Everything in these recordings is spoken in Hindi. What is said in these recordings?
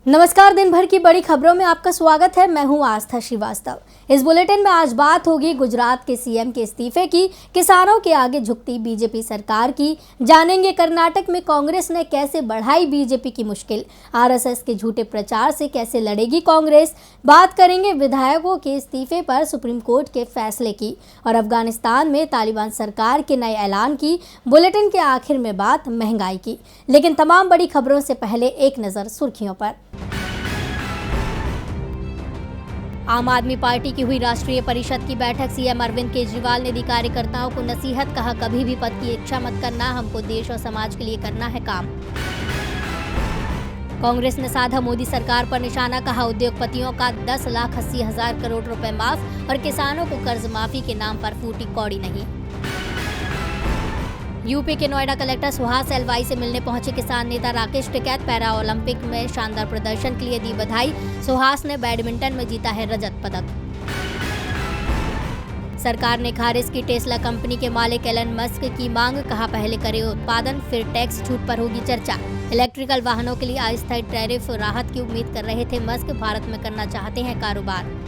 नमस्कार। दिन भर की बड़ी खबरों में आपका स्वागत है। मैं हूं आस्था श्रीवास्तव। इस बुलेटिन में आज बात होगी गुजरात के सीएम के इस्तीफे की, किसानों के आगे झुकती बीजेपी सरकार की, जानेंगे कर्नाटक में कांग्रेस ने कैसे बढ़ाई बीजेपी की मुश्किल, आरएसएस के झूठे प्रचार से कैसे लड़ेगी कांग्रेस, बात करेंगे विधायकों के इस्तीफे पर सुप्रीम कोर्ट के फैसले की और अफगानिस्तान में तालिबान सरकार के नए ऐलान की। बुलेटिन के आखिर में बात महंगाई की, लेकिन तमाम बड़ी खबरों से पहले एक नजर सुर्खियों पर। आम आदमी पार्टी की हुई राष्ट्रीय परिषद की बैठक। सीएम अरविंद केजरीवाल ने दी कार्यकर्ताओं को नसीहत, कहा कभी भी पद की इच्छा मत करना, हमको देश और समाज के लिए करना है काम। कांग्रेस ने साधा मोदी सरकार पर निशाना, कहा उद्योगपतियों का 10,80,000 करोड़ रुपए माफ और किसानों को कर्ज माफी के नाम पर फूटी कौड़ी नहीं। यूपी के नोएडा कलेक्टर सुहास एलवाई से मिलने पहुंचे किसान नेता राकेश टिकैत। पैरा ओलंपिक में शानदार प्रदर्शन के लिए दी बधाई। सुहास ने बैडमिंटन में जीता है रजत पदक। सरकार ने खारिज की टेस्ला कंपनी के मालिक एलन मस्क की मांग, कहा पहले करे उत्पादन फिर टैक्स छूट पर होगी चर्चा। इलेक्ट्रिकल वाहनों के लिए अस्थायी टैरिफ राहत की उम्मीद कर रहे थे मस्क, भारत में करना चाहते हैं कारोबार।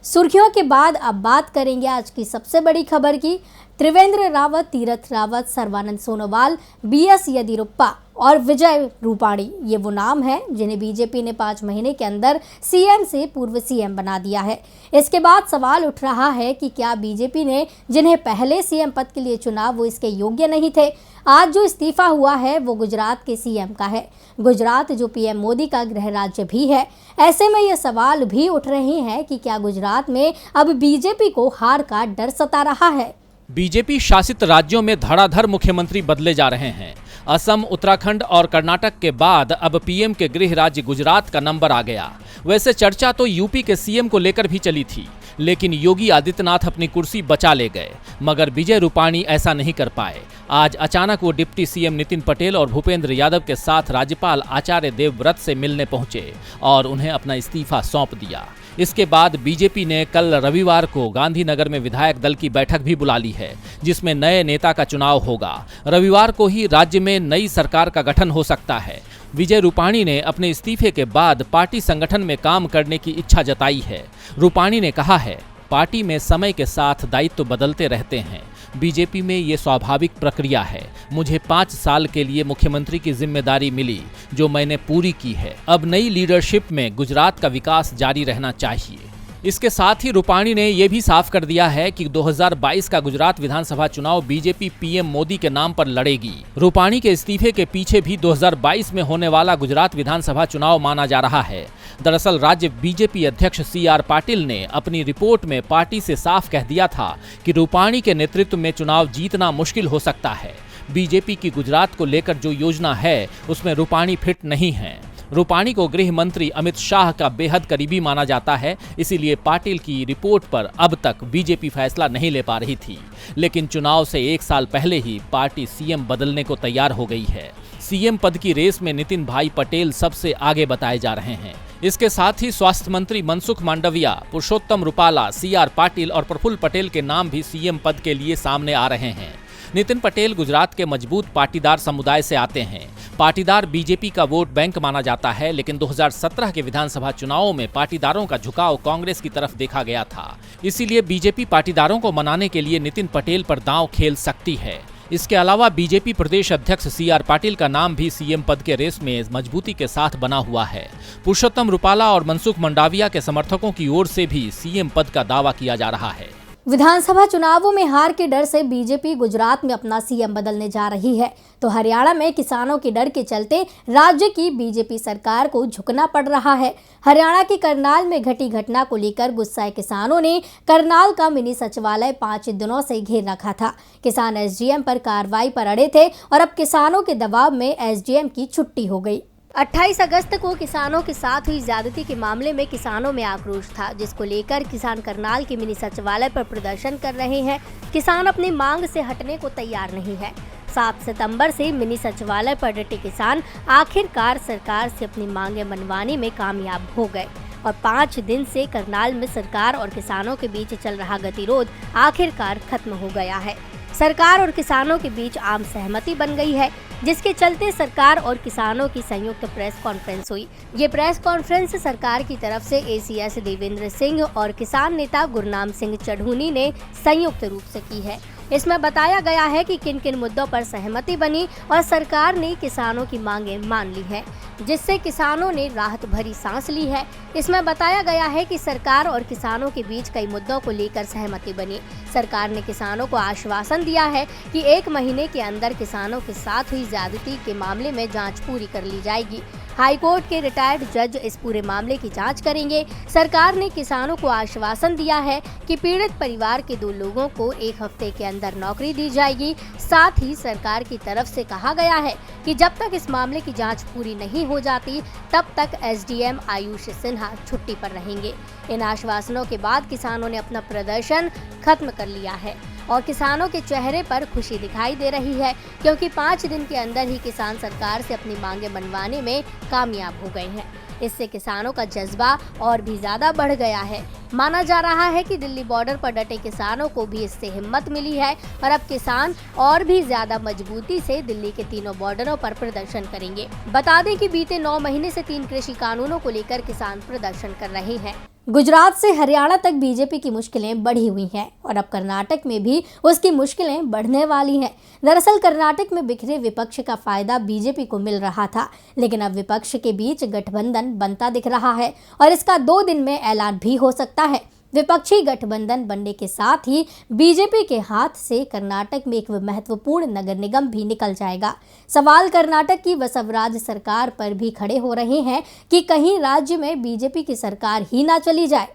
सुर्खियों के बाद अब बात करेंगे आज की सबसे बड़ी खबर की। त्रिवेंद्र रावत, तीरथ रावत, सर्बानंद सोनोवाल, बीएस येदियुरप्पा और विजय रूपाणी, ये वो नाम हैं जिन्हें बीजेपी ने 5 महीने के अंदर सीएम से पूर्व सीएम बना दिया है। इसके बाद सवाल उठ रहा है कि क्या बीजेपी ने जिन्हें पहले सीएम पद के लिए चुना वो इसके योग्य नहीं थे। आज जो इस्तीफा हुआ है वो गुजरात के सीएम का है। गुजरात जो पीएम मोदी का गृह राज्य भी है। ऐसे में ये सवाल भी उठ रहे हैं कि क्या गुजरात में अब बीजेपी को हार का डर सता रहा है। बीजेपी शासित राज्यों में धड़ाधड़ मुख्यमंत्री बदले जा रहे हैं। असम, उत्तराखंड और कर्नाटक के बाद अब पीएम के गृह राज्य गुजरात का नंबर आ गया। वैसे चर्चा तो यूपी के सीएम को लेकर भी चली थी, लेकिन योगी आदित्यनाथ अपनी कुर्सी बचा ले गए, मगर विजय रूपाणी ऐसा नहीं कर पाए। आज अचानक वो डिप्टी सीएम नितिन पटेल और भूपेंद्र यादव के साथ राज्यपाल आचार्य देवव्रत से मिलने पहुंचे और उन्हें अपना इस्तीफा सौंप दिया। इसके बाद बीजेपी ने कल रविवार को गांधीनगर में विधायक दल की बैठक भी बुला ली है, जिसमें नए नेता का चुनाव होगा। रविवार को ही राज्य में नई सरकार का गठन हो सकता है। विजय रूपाणी ने अपने इस्तीफे के बाद पार्टी संगठन में काम करने की इच्छा जताई है। रूपाणी ने कहा है, पार्टी में समय के साथ दायित्व बदलते रहते हैं। बीजेपी में ये स्वाभाविक प्रक्रिया है। मुझे 5 साल के लिए मुख्यमंत्री की जिम्मेदारी मिली, जो मैंने पूरी की है। अब नई लीडरशिप में गुजरात का विकास जारी रहना चाहिए। इसके साथ ही रूपाणी ने यह भी साफ कर दिया है कि 2022 का गुजरात विधानसभा चुनाव बीजेपी पीएम मोदी के नाम पर लड़ेगी। रूपाणी के इस्तीफे के पीछे भी 2022 में होने वाला गुजरात विधानसभा चुनाव माना जा रहा है। दरअसल राज्य बीजेपी अध्यक्ष CR पाटिल ने अपनी रिपोर्ट में पार्टी से साफ कह दिया था कि रूपाणी के नेतृत्व में चुनाव जीतना मुश्किल हो सकता है। बीजेपी की गुजरात को लेकर जो योजना है उसमें रूपाणी फिट नहीं है। रूपाणी को गृह मंत्री अमित शाह का बेहद करीबी माना जाता है, इसीलिए पाटिल की रिपोर्ट पर अब तक बीजेपी फैसला नहीं ले पा रही थी। लेकिन चुनाव से 1 साल पहले ही पार्टी सीएम बदलने को तैयार हो गई है। सीएम पद की रेस में नितिन भाई पटेल सबसे आगे बताए जा रहे हैं। इसके साथ ही स्वास्थ्य मंत्री मनसुख मांडविया, पुरुषोत्तम रूपाला, CR पाटिल और प्रफुल्ल पटेल के नाम भी सीएम पद के लिए सामने आ रहे हैं। नितिन पटेल गुजरात के मजबूत पाटीदार समुदाय से आते हैं। पाटीदार बीजेपी का वोट बैंक माना जाता है, लेकिन 2017 के विधानसभा चुनावों में पाटीदारों का झुकाव कांग्रेस की तरफ देखा गया था। इसीलिए बीजेपी पाटीदारों को मनाने के लिए नितिन पटेल पर दांव खेल सकती है। इसके अलावा बीजेपी प्रदेश अध्यक्ष CR पाटिल का नाम भी सीएम पद के रेस में मजबूती के साथ बना हुआ है। पुरुषोत्तम रूपाला और मनसुख मांडविया के समर्थकों की ओर से भी सीएम पद का दावा किया जा रहा है। विधानसभा चुनावों में हार के डर से बीजेपी गुजरात में अपना सीएम बदलने जा रही है, तो हरियाणा में किसानों के डर के चलते राज्य की बीजेपी सरकार को झुकना पड़ रहा है। हरियाणा के करनाल में घटी घटना को लेकर गुस्साए किसानों ने करनाल का मिनी सचिवालय 5 दिनों से घेर रखा था। किसान एसडीएम पर कार्रवाई पर अड़े थे और अब किसानों के दबाव में एसडीएम की छुट्टी हो गई। 28 अगस्त को किसानों के साथ हुई ज्यादती के मामले में किसानों में आक्रोश था, जिसको लेकर किसान करनाल के मिनी सचिवालय पर प्रदर्शन कर रहे हैं। किसान अपनी मांग से हटने को तैयार नहीं है। 7 सितंबर से मिनी सचिवालय पर डटे किसान आखिरकार सरकार से अपनी मांगें मनवाने में कामयाब हो गए और 5 दिन से करनाल में सरकार और किसानों के बीच चल रहा गतिरोध आखिरकार खत्म हो गया है। सरकार और किसानों के बीच आम सहमति बन गई है, जिसके चलते सरकार और किसानों की संयुक्त प्रेस कॉन्फ्रेंस हुई। ये प्रेस कॉन्फ्रेंस सरकार की तरफ से एसीएस देवेंद्र सिंह और किसान नेता गुरनाम सिंह चढ़ूनी ने संयुक्त रूप से की है। इसमें बताया गया है कि किन किन मुद्दों पर सहमति बनी और सरकार ने किसानों की मांगें मान ली है, जिससे किसानों ने राहत भरी सांस ली है। इसमें बताया गया है कि सरकार और किसानों के बीच कई मुद्दों को लेकर सहमति बनी। सरकार ने किसानों को आश्वासन दिया है कि 1 महीने के अंदर किसानों के साथ हुई ज्यादती के मामले में जांच पूरी कर ली जाएगी। हाईकोर्ट के रिटायर्ड जज इस पूरे मामले की जांच करेंगे। सरकार ने किसानों को आश्वासन दिया है कि पीड़ित परिवार के 2 लोगों को 1 हफ्ते के अंदर नौकरी दी जाएगी। साथ ही सरकार की तरफ से कहा गया है कि जब तक इस मामले की जांच पूरी नहीं हो जाती, तब तक एसडीएम आयुष सिन्हा छुट्टी पर रहेंगे। इन आश्वासनों के बाद किसानों ने अपना प्रदर्शन खत्म कर लिया है और किसानों के चेहरे पर खुशी दिखाई दे रही है, क्योंकि 5 दिन के अंदर ही किसान सरकार से अपनी मांगें मनवाने में कामयाब हो गए हैं। इससे किसानों का जज्बा और भी ज्यादा बढ़ गया है। माना जा रहा है कि दिल्ली बॉर्डर पर डटे किसानों को भी इससे हिम्मत मिली है और अब किसान और भी ज्यादा मजबूती से दिल्ली के तीनों बॉर्डरों पर प्रदर्शन करेंगे। बता दें कि बीते 9 महीने से 3 कृषि कानूनों को लेकर किसान प्रदर्शन कर रहे हैं। गुजरात से हरियाणा तक बीजेपी की मुश्किलें बढ़ी हुई हैं और अब कर्नाटक में भी उसकी मुश्किलें बढ़ने वाली हैं। दरअसल कर्नाटक में बिखरे विपक्ष का फायदा बीजेपी को मिल रहा था, लेकिन अब विपक्ष के बीच गठबंधन बनता दिख रहा है और इसका 2 दिन में ऐलान भी हो सकता है। विपक्षी गठबंधन बनने के साथ ही बीजेपी के हाथ से कर्नाटक में एक महत्वपूर्ण नगर निगम भी निकल जाएगा। सवाल कर्नाटक की बसवराज सरकार पर भी खड़े हो रहे हैं कि कहीं राज्य में बीजेपी की सरकार ही ना चली जाए।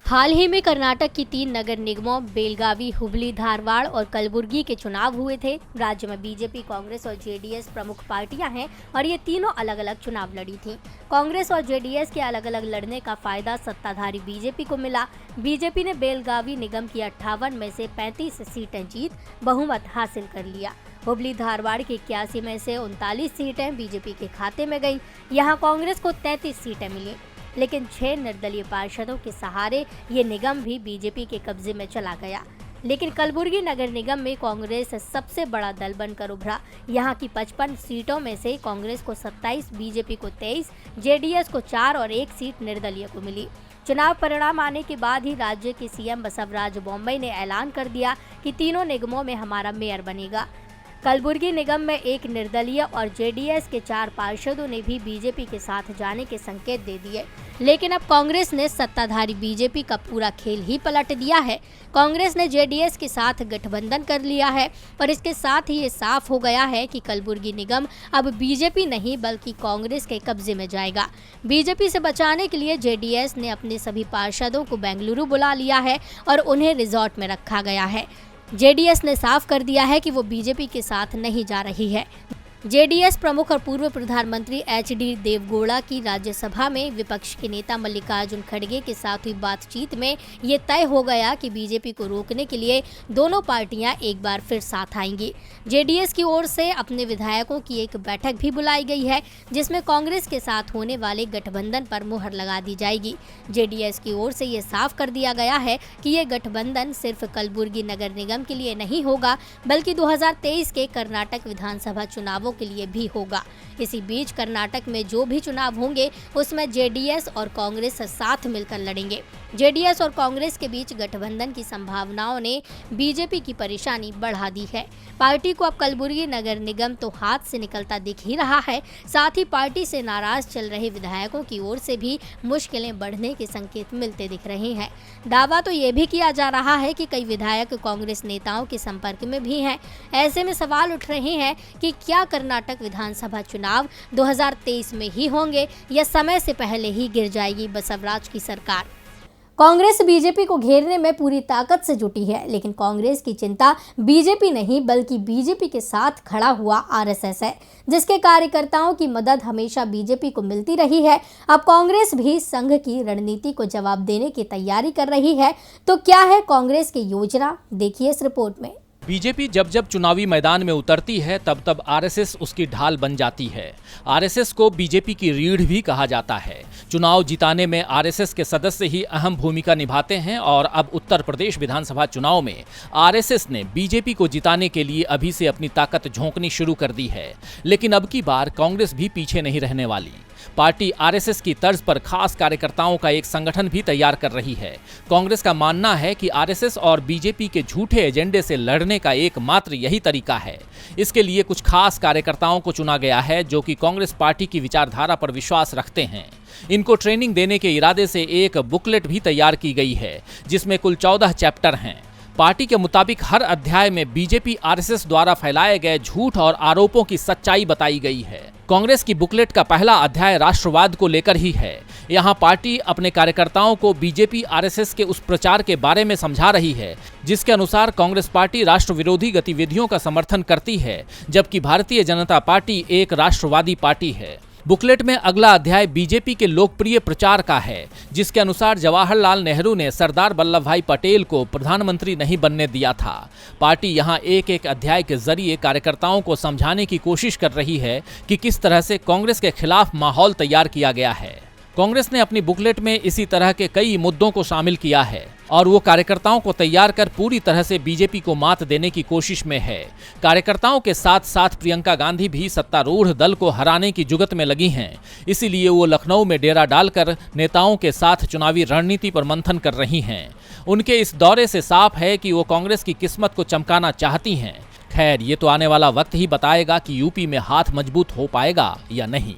हाल ही में कर्नाटक की 3 नगर निगमों बेलगावी, हुबली, धारवाड़ और कलबुर्गी के चुनाव हुए थे। राज्य में बीजेपी, कांग्रेस और जेडीएस प्रमुख पार्टियां हैं और ये तीनों अलग अलग चुनाव लड़ी थी। कांग्रेस और जेडीएस के अलग अलग लड़ने का फायदा सत्ताधारी बीजेपी को मिला। बीजेपी ने बेलगावी निगम की 58 में से 35 सीटें जीत बहुमत हासिल कर लिया। हुबली धारवाड़ की 81 में से 39 सीटें बीजेपी के खाते में गई। यहाँ कांग्रेस को 33 सीटें मिली, लेकिन 6 निर्दलीय पार्षदों के सहारे ये निगम भी बीजेपी के कब्जे में चला गया। लेकिन कलबुर्गी नगर निगम में कांग्रेस सबसे बड़ा दल बनकर उभरा। यहाँ की 55 सीटों में से कांग्रेस को 27, बीजेपी को 23, जेडीएस को 4 और 1 सीट निर्दलीय को मिली। चुनाव परिणाम आने के बाद ही राज्य के सीएम बसवराज बोम्मई ने ऐलान कर दिया कि तीनों निगमों में हमारा मेयर बनेगा। कलबुर्गी निगम में 1 निर्दलीय और जेडीएस के 4 पार्षदों ने भी बीजेपी के साथ जाने के संकेत दे दिए, लेकिन अब कांग्रेस ने सत्ताधारी बीजेपी का पूरा खेल ही पलट दिया है। कांग्रेस ने जेडीएस के साथ गठबंधन कर लिया है और इसके साथ ही ये साफ हो गया है कि कलबुर्गी निगम अब बीजेपी नहीं बल्कि कांग्रेस के कब्जे में जाएगा। बीजेपी से बचाने के लिए जेडीएस ने अपने सभी पार्षदों को बेंगलुरु बुला लिया है और उन्हें रिजॉर्ट में रखा गया है। जेडीएस ने साफ कर दिया है कि वो बीजेपी के साथ नहीं जा रही है। जेडीएस प्रमुख और पूर्व प्रधानमंत्री एचडी देवगौड़ा की राज्यसभा में विपक्ष के नेता मल्लिकार्जुन खड़गे के साथ हुई बातचीत में ये तय हो गया कि बीजेपी को रोकने के लिए दोनों पार्टियां एक बार फिर साथ आएंगी। जेडीएस की ओर से अपने विधायकों की एक बैठक भी बुलाई गई है, जिसमें कांग्रेस के साथ होने वाले गठबंधन पर मुहर लगा दी जाएगी। जेडीएस की ओर से ये साफ कर दिया गया है कि ये गठबंधन सिर्फ कलबुर्गी नगर निगम के लिए नहीं होगा, बल्कि 2023 के कर्नाटक विधानसभा चुनावों के लिए भी होगा। इसी बीच कर्नाटक में जो भी चुनाव होंगे उसमें जेडीएस और कांग्रेस साथ मिलकर लड़ेंगे। जेडीएस और कांग्रेस के बीच गठबंधन की संभावनाओं ने बीजेपी की परेशानी बढ़ा दी है। पार्टी को अब कलबुर्गी नगर निगम तो हाथ से निकलता दिख ही रहा है, साथ ही पार्टी से नाराज चल रहे विधायकों की ओर से भी मुश्किलें बढ़ने के संकेत मिलते दिख रहे हैं। दावा तो ये भी किया जा रहा है कि कई विधायक कांग्रेस नेताओं के संपर्क में भी हैं। ऐसे में सवाल उठ रहे हैं कि क्या कर्नाटक विधानसभा चुनाव 2023 में ही होंगे या समय से पहले ही गिर जाएगी बसवराज की सरकार। कांग्रेस बीजेपी को घेरने में पूरी ताकत से जुटी है, लेकिन कांग्रेस की चिंता बीजेपी नहीं बल्कि बीजेपी के साथ खड़ा हुआ आरएसएस है, जिसके कार्यकर्ताओं की मदद हमेशा बीजेपी को मिलती रही है। अब कांग्रेस भी संघ की रणनीति को जवाब देने की तैयारी कर रही है। तो क्या है कांग्रेस की योजना, देखिए इस रिपोर्ट में। बीजेपी जब जब चुनावी मैदान में उतरती है तब तब आरएसएस उसकी ढाल बन जाती है। आरएसएस को बीजेपी की रीढ़ भी कहा जाता है। चुनाव जिताने में आरएसएस के सदस्य ही अहम भूमिका निभाते हैं और अब उत्तर प्रदेश विधानसभा चुनाव में आरएसएस ने बीजेपी को जिताने के लिए अभी से अपनी ताकत झोंकनी शुरू कर दी है। लेकिन अब की बार कांग्रेस भी पीछे नहीं रहने वाली। पार्टी आरएसएस की तर्ज पर खास कार्यकर्ताओं का एक संगठन भी तैयार कर रही है। कांग्रेस का मानना है कि आरएसएस और बीजेपी के झूठे एजेंडे से लड़ने का एकमात्र यही तरीका है। इसके लिए कुछ खास कार्यकर्ताओं को चुना गया है जो कि कांग्रेस पार्टी की विचारधारा पर विश्वास रखते हैं। इनको ट्रेनिंग देने के इरादे से एक बुकलेट भी तैयार की गई है जिसमें कुल 14 चैप्टर हैं। पार्टी के मुताबिक हर अध्याय में बीजेपी आरएसएस द्वारा फैलाए गए झूठ और आरोपों की सच्चाई बताई गई है। कांग्रेस की बुकलेट का पहला अध्याय राष्ट्रवाद को लेकर ही है। यहाँ पार्टी अपने कार्यकर्ताओं को बीजेपी आरएसएस के उस प्रचार के बारे में समझा रही है जिसके अनुसार कांग्रेस पार्टी राष्ट्र विरोधी गतिविधियों का समर्थन करती है, जबकि भारतीय जनता पार्टी एक राष्ट्रवादी पार्टी है। बुकलेट में अगला अध्याय बीजेपी के लोकप्रिय प्रचार का है जिसके अनुसार जवाहरलाल नेहरू ने सरदार वल्लभ भाई पटेल को प्रधानमंत्री नहीं बनने दिया था। पार्टी यहां एक एक अध्याय के जरिए कार्यकर्ताओं को समझाने की कोशिश कर रही है कि किस तरह से कांग्रेस के खिलाफ माहौल तैयार किया गया है। कांग्रेस ने अपनी बुकलेट में इसी तरह के कई मुद्दों को शामिल किया है और वो कार्यकर्ताओं को तैयार कर पूरी तरह से बीजेपी को मात देने की कोशिश में है। कार्यकर्ताओं के साथ साथ प्रियंका गांधी भी सत्तारूढ़ दल को हराने की जुगत में लगी हैं। इसीलिए वो लखनऊ में डेरा डालकर नेताओं के साथ चुनावी रणनीति पर मंथन कर रही हैं। उनके इस दौरे से साफ है कि वो कांग्रेस की किस्मत को चमकाना चाहती हैं। खैर, ये तो आने वाला वक्त ही बताएगा कि यूपी में हाथ मजबूत हो पाएगा या नहीं।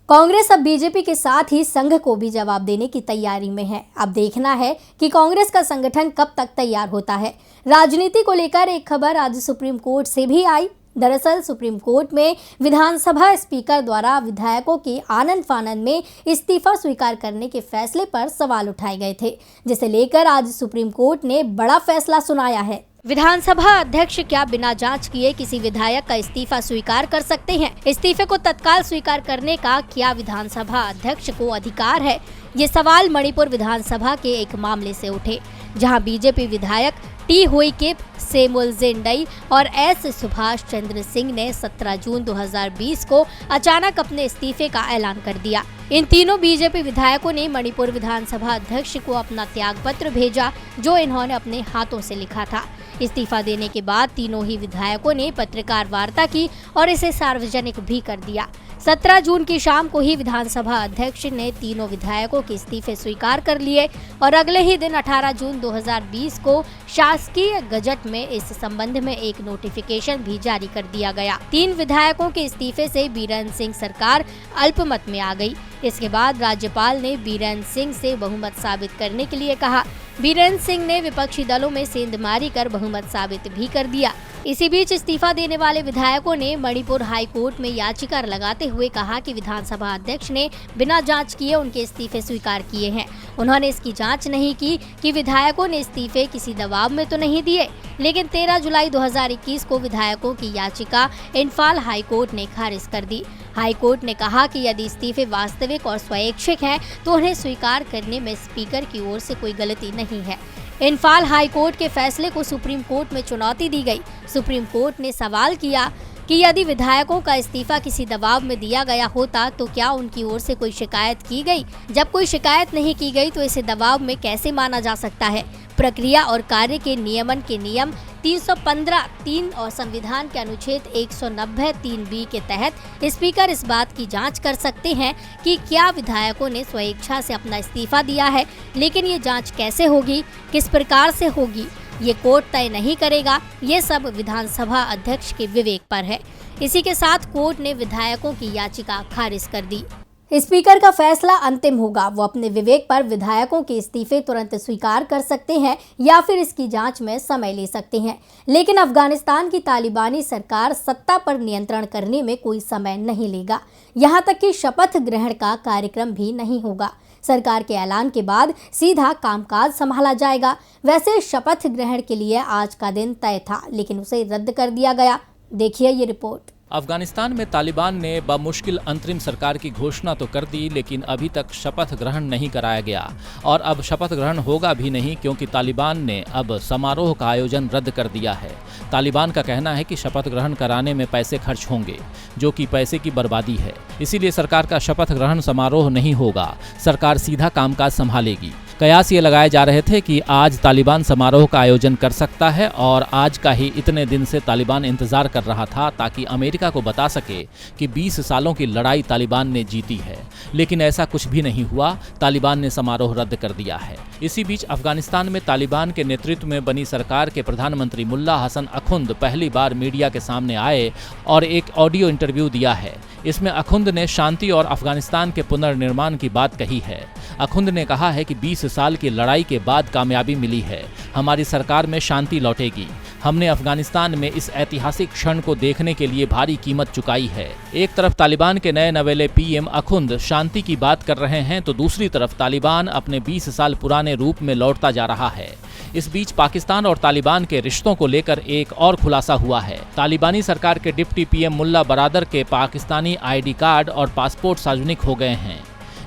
कांग्रेस अब बीजेपी के साथ ही संघ को भी जवाब देने की तैयारी में है। अब देखना है कि कांग्रेस का संगठन कब तक तैयार होता है। राजनीति को लेकर एक खबर आज सुप्रीम कोर्ट से भी आई। दरअसल सुप्रीम कोर्ट में विधानसभा स्पीकर द्वारा विधायकों के आनन फानन में इस्तीफा स्वीकार करने के फैसले पर सवाल उठाए गए थे, जिसे लेकर आज सुप्रीम कोर्ट ने बड़ा फैसला सुनाया है। विधानसभा अध्यक्ष क्या बिना जांच किए किसी विधायक का इस्तीफा स्वीकार कर सकते हैं? इस्तीफे को तत्काल स्वीकार करने का क्या विधानसभा अध्यक्ष को अधिकार है? ये सवाल मणिपुर विधानसभा के एक मामले से उठे, जहां बीजेपी विधायक टी हुईकेप, सेमुल जेंडई और एस सुभाष चंद्र सिंह ने 17 जून 2020 को अचानक अपने इस्तीफे का ऐलान कर दिया। इन तीनों बीजेपी विधायकों ने मणिपुर विधानसभा अध्यक्ष को अपना त्याग पत्र भेजा, जो इन्होंने अपने हाथों से लिखा था। इस्तीफा देने के बाद तीनों ही विधायकों ने पत्रकार वार्ता की और इसे सार्वजनिक भी कर दिया। 17 जून की शाम को ही विधानसभा अध्यक्ष ने तीनों विधायकों के इस्तीफे स्वीकार कर लिए और अगले ही दिन 18 जून 2020 को शासकीय गजट में इस संबंध में एक नोटिफिकेशन भी जारी कर दिया गया। 3 विधायकों के इस्तीफे से बीरेन सिंह सरकार अल्पमत में आ गई। इसके बाद राज्यपाल ने बीरेन सिंह से बहुमत साबित करने के लिए कहा। बीरेन सिंह ने विपक्षी दलों में सेंधमारी कर बहुमत साबित भी कर दिया। इसी बीच इस्तीफा देने वाले विधायकों ने मणिपुर हाई कोर्ट में याचिका लगाते हुए कहा कि विधानसभा अध्यक्ष ने बिना जांच किए उनके इस्तीफे स्वीकार किए हैं। उन्होंने इसकी जांच नहीं की कि विधायकों ने इस्तीफे किसी दबाव में तो नहीं दिए। लेकिन 13 जुलाई 2021 को विधायकों की याचिका इम्फाल हाई कोर्ट ने खारिज कर दी। हाई कोर्ट ने कहा कि यदि इस्तीफे वास्तविक और स्वैच्छिक हैं तो उन्हें स्वीकार करने में स्पीकर की ओर से कोई गलती नहीं है। इम्फाल हाई कोर्ट के फैसले को सुप्रीम कोर्ट में चुनौती दी गई। सुप्रीम कोर्ट ने सवाल किया कि यदि विधायकों का इस्तीफा किसी दबाव में दिया गया होता तो क्या उनकी ओर से कोई शिकायत की गई? जब कोई शिकायत नहीं की गई तो इसे दबाव में कैसे माना जा सकता है? प्रक्रिया और कार्य के नियमन के नियम 315(3) और संविधान के अनुच्छेद 190(3)(b) के तहत स्पीकर इस बात की जांच कर सकते हैं कि क्या विधायकों ने स्वेच्छा से अपना इस्तीफा दिया है। लेकिन ये जांच कैसे होगी, किस प्रकार से होगी, ये कोर्ट तय नहीं करेगा। ये सब विधानसभा अध्यक्ष के विवेक पर है। इसी के साथ कोर्ट ने विधायकों की याचिका खारिज कर दी। स्पीकर का फैसला अंतिम होगा। वो अपने विवेक पर विधायकों के इस्तीफे तुरंत स्वीकार कर सकते हैं या फिर इसकी जांच में समय ले सकते हैं। लेकिन अफगानिस्तान की तालिबानी सरकार सत्ता पर नियंत्रण करने में कोई समय नहीं लेगा। यहाँ तक कि शपथ ग्रहण का कार्यक्रम भी नहीं होगा। सरकार के ऐलान के बाद सीधा कामकाज संभाला जाएगा। वैसे शपथ ग्रहण के लिए आज का दिन तय था, लेकिन उसे रद्द कर दिया गया। देखिए ये रिपोर्ट। अफगानिस्तान में तालिबान ने बमुश्किल अंतरिम सरकार की घोषणा तो कर दी, लेकिन अभी तक शपथ ग्रहण नहीं कराया गया और अब शपथ ग्रहण होगा भी नहीं, क्योंकि तालिबान ने अब समारोह का आयोजन रद्द कर दिया है। तालिबान का कहना है कि शपथ ग्रहण कराने में पैसे खर्च होंगे, जो कि पैसे की बर्बादी है। इसीलिए सरकार का शपथ ग्रहण समारोह नहीं होगा, सरकार सीधा कामकाज संभालेगी। कयास ये लगाए जा रहे थे कि आज तालिबान समारोह का आयोजन कर सकता है और आज का ही इतने दिन से तालिबान इंतजार कर रहा था ताकि अमेरिका को बता सके कि 20 सालों की लड़ाई तालिबान ने जीती है। लेकिन ऐसा कुछ भी नहीं हुआ, तालिबान ने समारोह रद्द कर दिया है। इसी बीच अफगानिस्तान में तालिबान के नेतृत्व में बनी सरकार के प्रधानमंत्री मुल्ला हसन अखुंद पहली बार मीडिया के सामने आए और एक ऑडियो इंटरव्यू दिया है। इसमें अखुंद ने शांति और अफगानिस्तान के पुनर्निर्माण की बात कही है। अखुंद ने कहा है कि 20 साल की लड़ाई के बाद कामयाबी मिली है, हमारी सरकार में शांति लौटेगी। हमने अफगानिस्तान में इस ऐतिहासिक क्षण को देखने के लिए भारी कीमत चुकाई है। एक तरफ तालिबान के नए नवेले पीएम अखुंद शांति की बात कर रहे हैं, तो दूसरी तरफ तालिबान अपने 20 साल पुराने रूप में लौटता जा रहा है। इस बीच पाकिस्तान और तालिबान के रिश्तों को लेकर एक और खुलासा हुआ है। तालिबानी सरकार के डिप्टी पीएम मुल्ला बरादर के पाकिस्तानी आईडी कार्ड और पासपोर्ट सार्वजनिक हो गए हैं,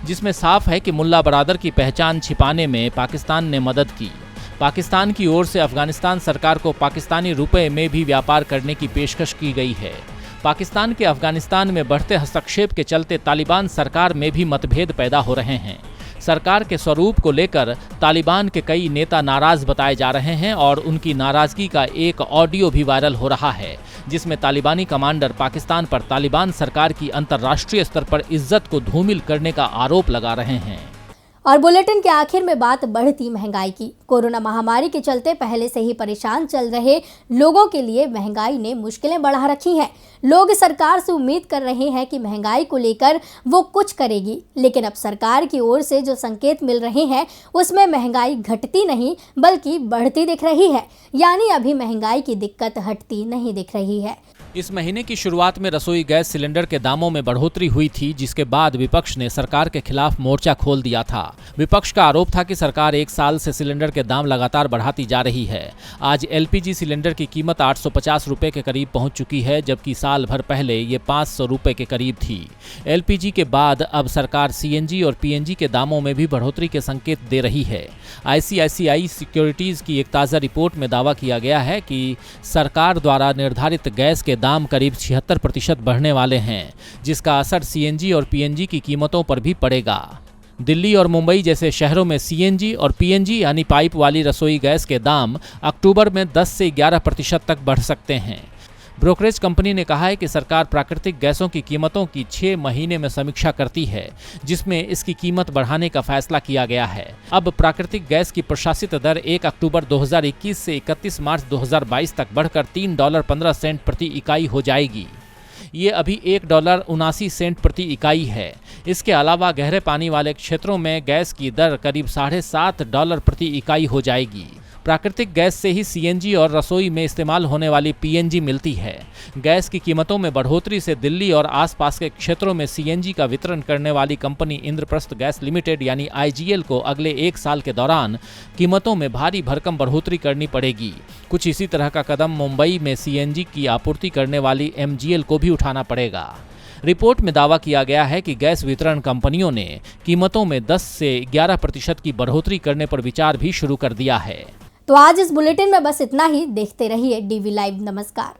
जिसमें साफ है कि मुल्ला बरादर की पहचान छिपाने में पाकिस्तान ने मदद की। पाकिस्तान की ओर से अफगानिस्तान सरकार को पाकिस्तानी रुपए में भी व्यापार करने की पेशकश की गई है। पाकिस्तान के अफगानिस्तान में बढ़ते हस्तक्षेप के चलते तालिबान सरकार में भी मतभेद पैदा हो रहे हैं। सरकार के स्वरूप को लेकर तालिबान के कई नेता नाराज बताए जा रहे हैं और उनकी नाराजगी का एक ऑडियो भी वायरल हो रहा है, जिसमें तालिबानी कमांडर पाकिस्तान पर तालिबान सरकार की अंतर्राष्ट्रीय स्तर पर इज्जत को धूमिल करने का आरोप लगा रहे हैं। और बुलेटिन के आखिर में बात बढ़ती महंगाई की। कोरोना महामारी के चलते पहले से ही परेशान चल रहे लोगों के लिए महंगाई ने मुश्किलें बढ़ा रखी हैं। लोग सरकार से उम्मीद कर रहे हैं कि महंगाई को लेकर वो कुछ करेगी, लेकिन अब सरकार की ओर से जो संकेत मिल रहे हैं उसमें महंगाई घटती नहीं बल्कि बढ़ती दिख रही है। यानी अभी महंगाई की दिक्कत हटती नहीं दिख रही है। इस महीने की शुरुआत में रसोई गैस सिलेंडर के दामों में बढ़ोतरी हुई थी, जिसके बाद विपक्ष ने सरकार के खिलाफ मोर्चा खोल दिया था। विपक्ष का आरोप था कि सरकार 1 साल से सिलेंडर के दाम लगातार बढ़ाती जा रही है। आज एलपीजी सिलेंडर की कीमत 850 रुपए के करीब पहुंच चुकी है, जबकि साल भर पहले ये 500 रुपए के करीब थी। एलपीजी के बाद अब सरकार सीएनजी और पीएनजी के दामों में भी बढ़ोतरी के संकेत दे रही है। आईसीआईसीआई सिक्योरिटीज की एक ताज़ा रिपोर्ट में दावा किया गया है कि सरकार द्वारा निर्धारित गैस के दाम करीब 76% बढ़ने वाले हैं, जिसका असर सीएनजी और पीएनजी की कीमतों पर भी पड़ेगा। दिल्ली और मुंबई जैसे शहरों में सीएनजी और पीएनजी यानी पाइप वाली रसोई गैस के दाम अक्टूबर में 10 से 11% तक बढ़ सकते हैं। ब्रोकरेज कंपनी ने कहा है कि सरकार प्राकृतिक गैसों की कीमतों की 6 महीने में समीक्षा करती है, जिसमें इसकी कीमत बढ़ाने का फैसला किया गया है। अब प्राकृतिक गैस की प्रशासित दर 1 अक्टूबर 2021 से 31 मार्च 2022 तक बढ़कर $3.15 प्रति इकाई हो जाएगी। ये अभी $1.79 प्रति इकाई है। इसके अलावा गहरे पानी वाले क्षेत्रों में गैस की दर करीब $7.5 प्रति इकाई हो जाएगी। प्राकृतिक गैस से ही सीएनजी और रसोई में इस्तेमाल होने वाली पीएनजी मिलती है। गैस की कीमतों में बढ़ोतरी से दिल्ली और आसपास के क्षेत्रों में सीएनजी का वितरण करने वाली कंपनी इंद्रप्रस्थ गैस लिमिटेड यानी आईजीएल को अगले 1 साल के दौरान कीमतों में भारी भरकम बढ़ोतरी करनी पड़ेगी। कुछ इसी तरह का कदम मुंबई में सीएनजी की आपूर्ति करने वाली एमजीएल को भी उठाना पड़ेगा। रिपोर्ट में दावा किया गया है कि गैस वितरण कंपनियों ने कीमतों में 10 से 11% की बढ़ोतरी करने पर विचार भी शुरू कर दिया है। तो आज इस बुलेटिन में बस इतना ही। देखते रहिए डीवी लाइव। नमस्कार।